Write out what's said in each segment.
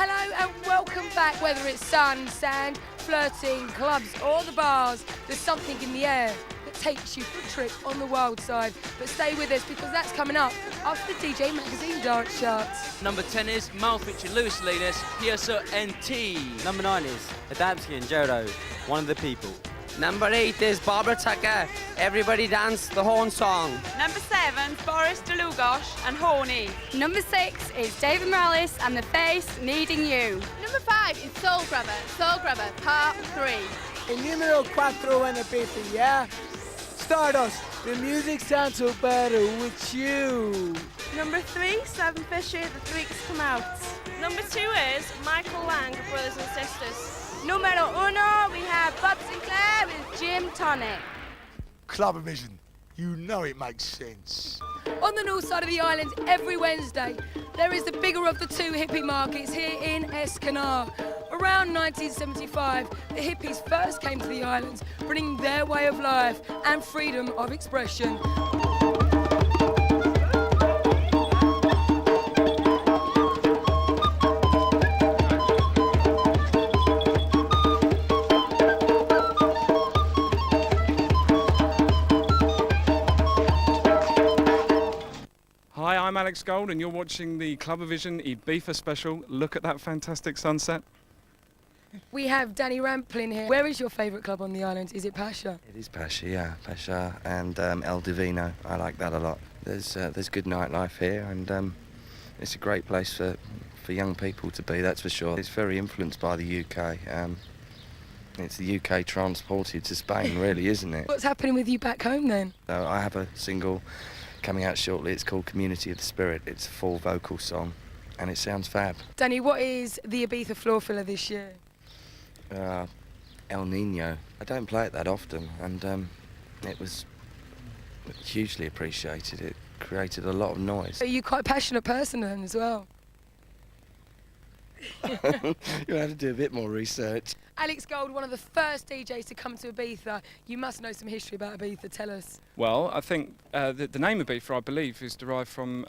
Hello and welcome back. Whether it's sun, sand, flirting, clubs or the bars, there's something in the air that takes you for a trip on the wild side. But stay with us because that's coming up after the DJ Magazine Dance Charts. Number 10 is Malfitch and Louis Salinas, Piazza NT. Number 9 is Adamski and Jodo, One of the People. Number 8 is Barbara Tucker, Everybody Dance the Horn Song. Number 7, Boris DeLugosh and Horny. Number 6 is David Morales and The Face, Needing You. Number 5 is Soul Grubber, Part 3. El número 4 en Ibiza, yeah? Stardust, the music sounds so better with you. Number 3, Seven Fisher, The Freaks Come Out. Number 2 is Michael Lang, Brothers and Sisters. Numero 1, we have Bob Sinclair with Gym Tonic. Club Vision, you know it makes sense. On the north side of the island, every Wednesday, there is the bigger of the two hippie markets here in Escanard. Around 1975, the hippies first came to the islands, bringing their way of life and freedom of expression. Hi, I'm Alex Gold and you're watching the Club Vision Ibiza special. Look at that fantastic sunset. We have Danny Ramplin here. Where is your favourite club on the island? Is it Pasha? It is Pasha, yeah. Pasha and El Divino. I like that a lot. There's good nightlife here and it's a great place for young people to be, that's for sure. It's very influenced by the UK. It's the UK transported to Spain, really, isn't it? What's happening with you back home then? So I have a single coming out shortly. It's called Community of the Spirit. It's a full vocal song and it sounds fab. Danny, what is the Ibiza floor filler this year? El Nino. I don't play it that often and it was hugely appreciated. It created a lot of noise. Are you quite a passionate person then as well? You'll have to do a bit more research. Alex Gold, one of the first DJs to come to Ibiza. You must know some history about Ibiza. Tell us. Well, I think the name Ibiza, I believe, is derived from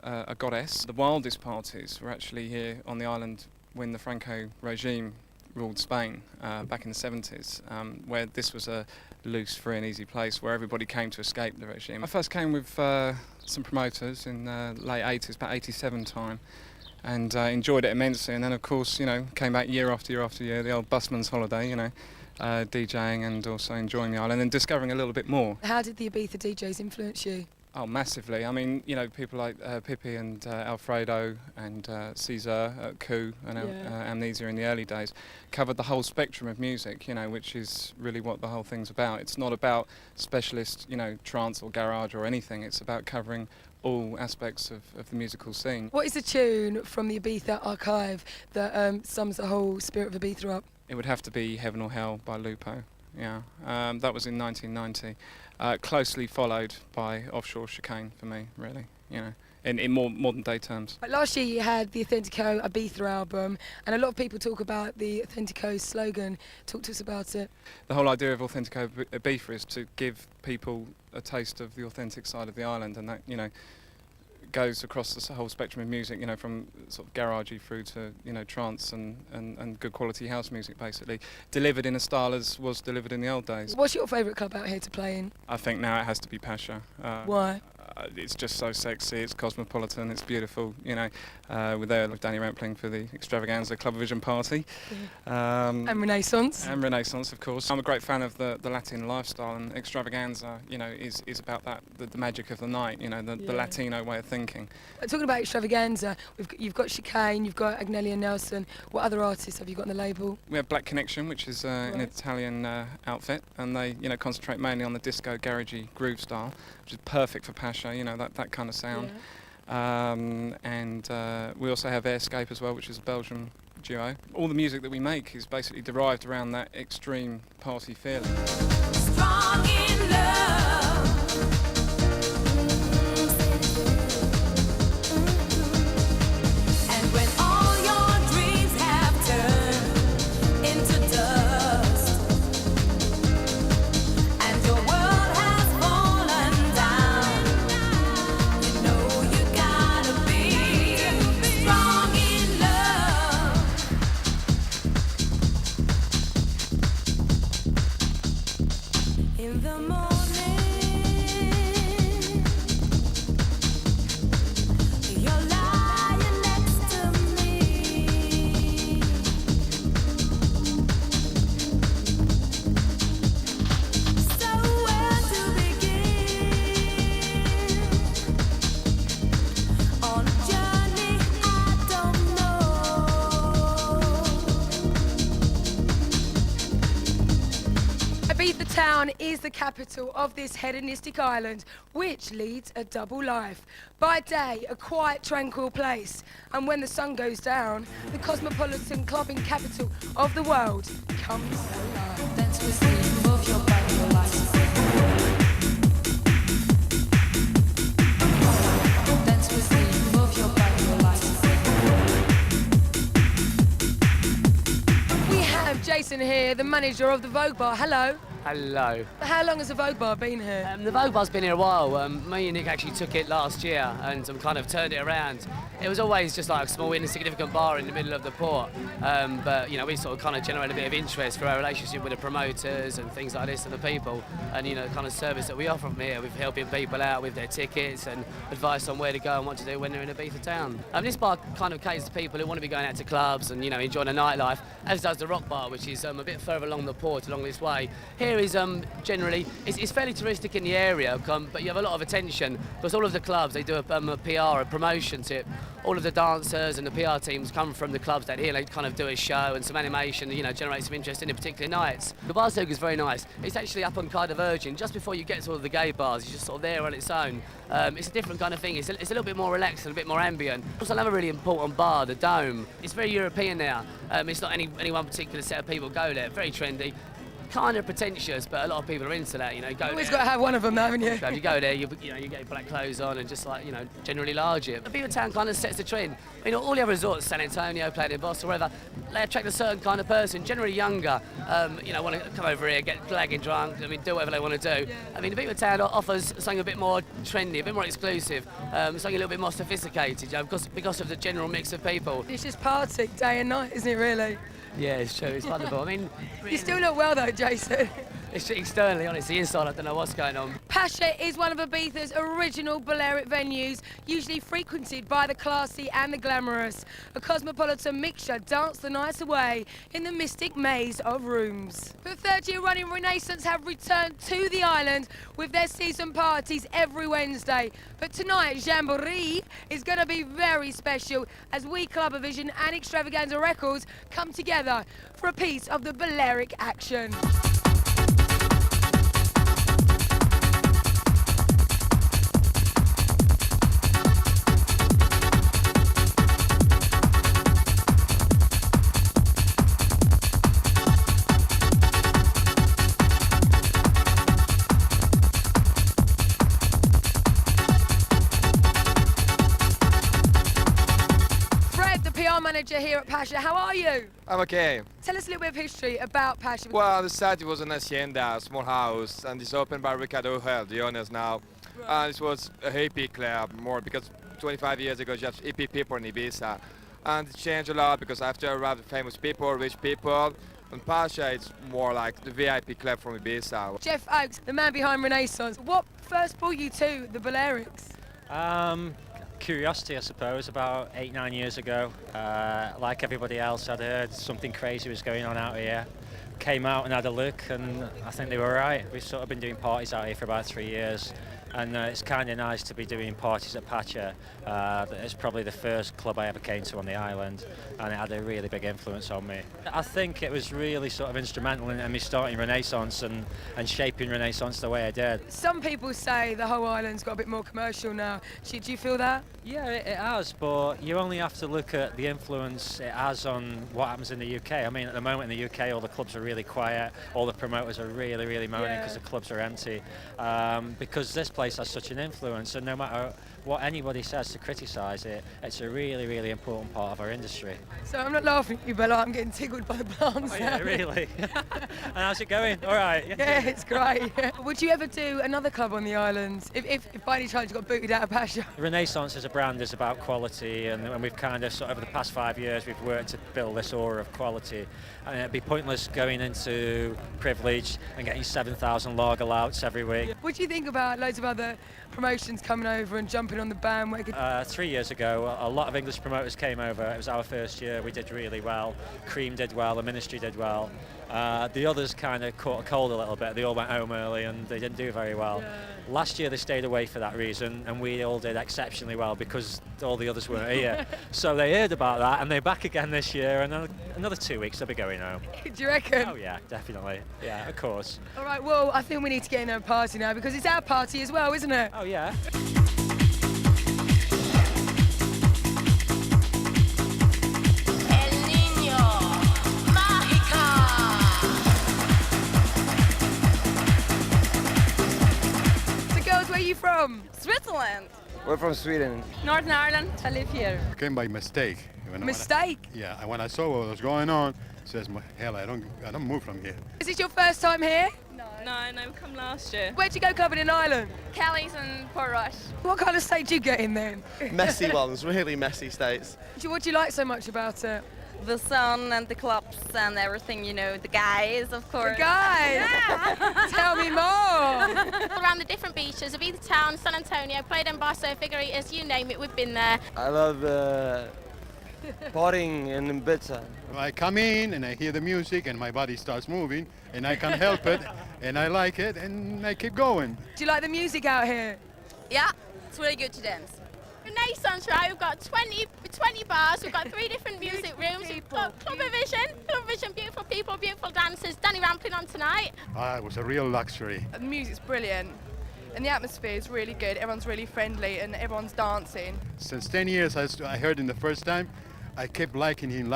a goddess. The wildest parties were actually here on the island when the Franco regime ruled Spain back in the 70s, where this was a loose, free and easy place where everybody came to escape the regime. I first came with some promoters in the late 80s, about 87 time, and enjoyed it immensely. And then, of course, you know, came back year after year after year, the old busman's holiday, you know, DJing and also enjoying the island and discovering a little bit more. How did the Ibiza DJs influence you? Oh, massively. I mean, you know, people like Pippi and Alfredo and Caesar at Coup and Amnesia in the early days covered the whole spectrum of music, you know, which is really what the whole thing's about. It's not about specialist, you know, trance or garage or anything. It's about covering all aspects of the musical scene. What is a tune from the Ibiza archive that sums the whole spirit of Ibiza up? It would have to be Heaven or Hell by Lupo, yeah. That was in 1990. Closely followed by Offshore Chicane for me, really, you know, in more modern day terms. Last year you had the Authentico Ibiza album, and a lot of people talk about the Authentico slogan. Talk to us about it. The whole idea of Authentico Ibiza is to give people a taste of the authentic side of the island, and that, you know, goes across the whole spectrum of music, you know, from sort of garagey through to, you know, trance and good quality house music, basically, delivered in a style as was delivered in the old days. What's your favourite club out here to play in? I think now it has to be Pasha. Why? It's just so sexy, it's cosmopolitan, it's beautiful, you know. We're there with Danny Rampling for the Extravaganza Club Vision party. And Renaissance. And Renaissance, of course. I'm a great fan of the Latin lifestyle, and Extravaganza, you know, is about that, the magic of the night, you know, the Latino way of thinking. Talking about Extravaganza, you've got Chicane, you've got Agnelia Nelson. What other artists have you got on the label? We have Black Connection, which is an Italian outfit, and they, you know, concentrate mainly on the disco, garagey groove style, which is perfect for Pasha, you know, that kind of sound. Yeah. And we also have Airscape as well, which is a Belgian duo. All the music that we make is basically derived around that extreme party feeling. Strong in love. And when all your dreams have turned into dust, and your world has fallen down, you know you gotta be strong in love. town is the capital of this hedonistic island, which leads a double life. By day, a quiet, tranquil place, and when the sun goes down, the cosmopolitan clubbing capital of the world comes alive. Dance with me, move your body, your life. Dance with me, move your body, your life. We have Jason here, the manager of the Vogue Bar. Hello. Hello. How long has the Vogue Bar been here? The Vogue Bar's been here a while. Me and Nick actually took it last year and kind of turned it around. It was always just like a small insignificant bar in the middle of the port, but you know, we sort of kind of generated a bit of interest through our relationship with the promoters and things like this and the people, and you know, the kind of service that we offer from here with helping people out with their tickets and advice on where to go and what to do when they're in Ibiza town. This bar kind of caters to people who want to be going out to clubs and you know, enjoying the nightlife, as does the Rock Bar, which is a bit further along the port, along this way. Here is generally it's fairly touristic in the area, but you have a lot of attention because all of the clubs, they do a PR, a promotion tip. All of the dancers and the PR teams come from the clubs down here. They kind of do a show and some animation, you know, generate some interest in the particular nights. The bar circuit is very nice. It's actually up on Cardiff Virgin, just before you get to all of the gay bars. It's just sort of there on its own. It's a different kind of thing. It's a little bit more relaxed and a bit more ambient. Also, another really important bar, the Dome. It's very European now. It's not any one particular set of people go there. Very trendy. Kind of pretentious, but a lot of people are into that. You know, go Always there. got to have one of them, haven't you? So if you go there, you get black clothes on and just like, you know, generally large it. Ibiza town kind of sets the trend. You know, all the other resorts, San Antonio, Playa del Boss, or wherever, they attract a certain kind of person, generally younger. You know, want to come over here, get blagging drunk. I mean, do whatever they want to do. I mean, Ibiza town offers something a bit more trendy, a bit more exclusive, something a little bit more sophisticated. You know, because of the general mix of people. It's just party day and night, isn't it? Really. Yeah, it's true. It's wonderful. I mean, You still look well though, Jason. it's externally, honestly, inside I don't know what's going on. Pacha is one of Ibiza's original Balearic venues, usually frequented by the classy and the glamorous. A cosmopolitan mixture dance the nights away in the mystic maze of rooms. For the third year running, Renaissance have returned to the island with their season parties every Wednesday. But tonight, Jamboree is going to be very special as we, Clubvision and Extravaganza Records, come together for a piece of the Balearic action. Manager here at Pacha, how are you? I'm okay. Tell us a little bit of history about Pacha. Well, the site was an hacienda, a small house, and it's opened by Ricardo Hell, the owners now. And it was a hippie club more because 25 years ago just hippie people in Ibiza. And it changed a lot because after arrived famous people, rich people, and Pacha it's more like the VIP club from Ibiza. Jeff Oakes, the man behind Renaissance. What first brought you to the Balearics? Curiosity, I suppose. About 8-9 years ago, like everybody else, I'd heard something crazy was going on out here. Came out and had a look, and I think they were right. We've sort of been doing parties out here for about 3 years, and it's kind of nice to be doing parties at Pacha. It's probably the first club I ever came to on the island, and it had a really big influence on me. I think it was really sort of instrumental in me starting Renaissance and shaping Renaissance the way I did. Some people say the whole island's got a bit more commercial now. Do you feel that? Yeah, it has, but you only have to look at the influence it has on what happens in the UK. I mean, at the moment in the UK, all the clubs are really quiet, all the promoters are really, really moaning because the clubs are empty, because this place has such an influence, and no matter what anybody says to criticise it, it's a really, really important part of our industry. So I'm not laughing at you, Bella, I'm getting tickled by the plants. Oh yeah, really? And how's it going? All right. Yeah, it's great. Would you ever do another club on the island, if by any chance you got booted out of Pacha? Renaissance as a brand is about quality, and we've kind of, over the past 5 years, we've worked to build this aura of quality. And it'd be pointless going into privilege and getting 7,000 lager louts every week. What do you think about loads of other promotions coming over and jumping jumping on the bandwagon? 3 years ago, a lot of English promoters came over. It was our first year. We did really well. Cream did well. The Ministry did well. The others kind of caught a cold a little bit. They all went home early and they didn't do very well. Yeah. Last year they stayed away for that reason, and we all did exceptionally well because all the others weren't here. So they heard about that and they're back again this year, and another 2 weeks they'll be going home. Do you reckon? Oh yeah, definitely. Yeah, of course. All right, well, I think we need to get in a party now because it's our party as well, isn't it? Oh yeah. Where are you from? Switzerland. We're from Sweden. Northern Ireland. I live here. Came by mistake. Mistake? Yeah, and when I saw what was going on, says, hell, I don't move from here. Is this your first time here? No, we come last year. Where'd you go clubbing in Ireland? Kelly's and Port Rush. What kind of state do you get in then? Messy ones, really messy states. What do you like so much about it? The sun and the clubs and everything, you know, the guys, of course. The guys? Yeah. Tell me more. Around the different beaches of Ibiza town, San Antonio, Playa del Basso, Figueiras, you name it, we've been there. I love partying in Ibiza. I come in and I hear the music and my body starts moving and I can't help it and I like it and I keep going. Do you like the music out here? Yeah, it's really good to dance. Renaissance, right? We've got 20 bars, we've got 3 different music rooms, we've got Club Vision, beautiful people, beautiful dancers. Danny Rampling on tonight. It was a real luxury. The music's brilliant and the atmosphere is really good. Everyone's really friendly and everyone's dancing. Since 10 years I heard him the first time, I kept liking him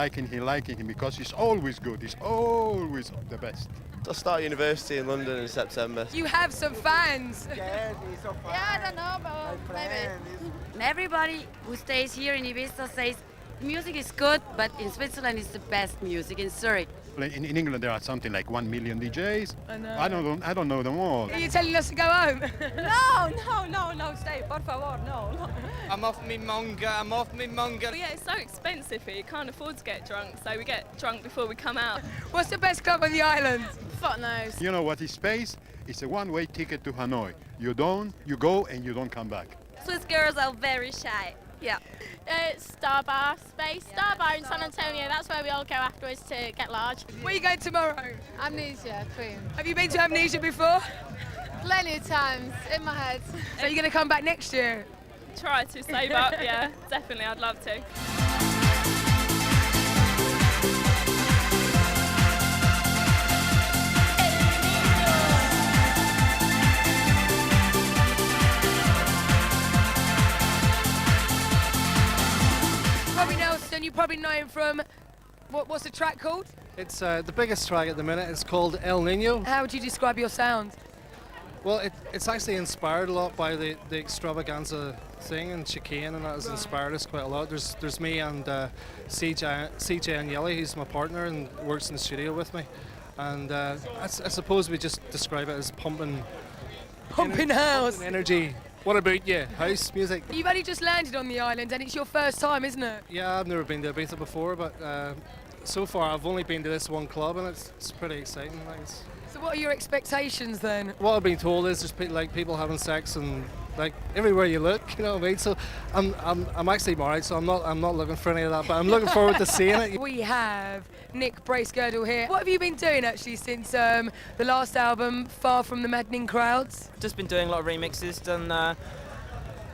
because he's always good. He's always the best. I started university in London in September. You have some fans. Yeah, I don't know, but maybe. Everybody who stays here in Ibiza says music is good, but in Switzerland it's the best music, in Zurich. In England there are something like 1 million DJs. I know. I don't know them all. Are you telling us to go home? No, stay, por favor, no. I'm off me monga. But yeah, it's so expensive here, you can't afford to get drunk, so we get drunk before we come out. What's the best club on the island? Fuck knows. You know what is space? It's a one-way ticket to Hanoi. You go and you don't come back. Swiss girls are very shy. Yeah. Star Bar space, Star Bar in San Antonio, that's where we all go afterwards to get large. Where are you going tomorrow? Amnesia, Queen. Have you been to Amnesia before? Plenty of times, in my head. So you're going to come back next year? Try to save up, yeah, definitely, I'd love to. You probably know him from, what's the track called? It's the biggest track at the minute. It's called El Nino. How would you describe your sound? Well, it's actually inspired a lot by the extravaganza thing and chicane, and that has inspired us quite a lot. There's me and CJ and Yelly, who's my partner and works in the studio with me. And I suppose we just describe it as pumping house. Pumping energy. What about you? House music? You've only just landed on the island and it's your first time, isn't it? Yeah, I've never been to Ibiza before, but so far I've only been to this one club and it's pretty exciting. So what are your expectations then? What I've been told is there's people having sex and everywhere you look, you know what I mean? So I'm actually married, so I'm not looking for any of that, but I'm looking forward to seeing it. We have Nick Bracegirdle here. What have you been doing actually since the last album, Far From the Maddening Crowds? Just been doing a lot of remixes, done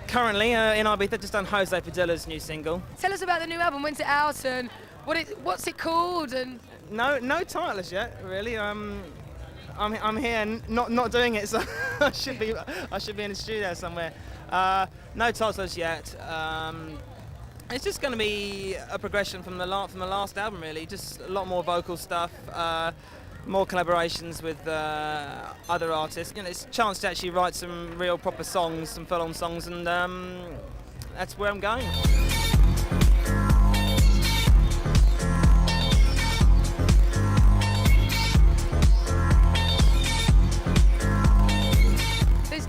currently in Ibiza, just done Jose Padilla's new single. Tell us about the new album, when's it out and what's it called? And no title as yet, really. I'm here not doing it, so I should be in the studio somewhere. No titles yet. It's just going to be a progression from the last album, really. Just a lot more vocal stuff, more collaborations with other artists. You know, it's a chance to actually write some real proper songs, some full-on songs, and that's where I'm going.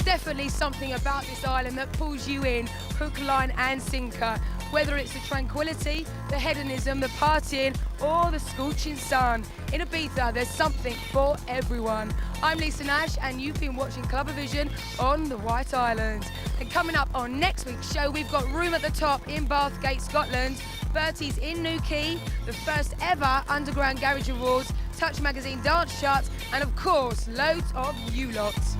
Definitely something about this island that pulls you in, hook, line and sinker. Whether it's the tranquility, the hedonism, the partying, or the scorching sun. In Ibiza, there's something for everyone. I'm Lisa Nash, and you've been watching Clubvision on the White Island. And coming up on next week's show, we've got Room at the Top in Bathgate, Scotland, Bertie's in New Quay, the first ever Underground Garage Awards, Touch Magazine dance charts, and of course, loads of you lots.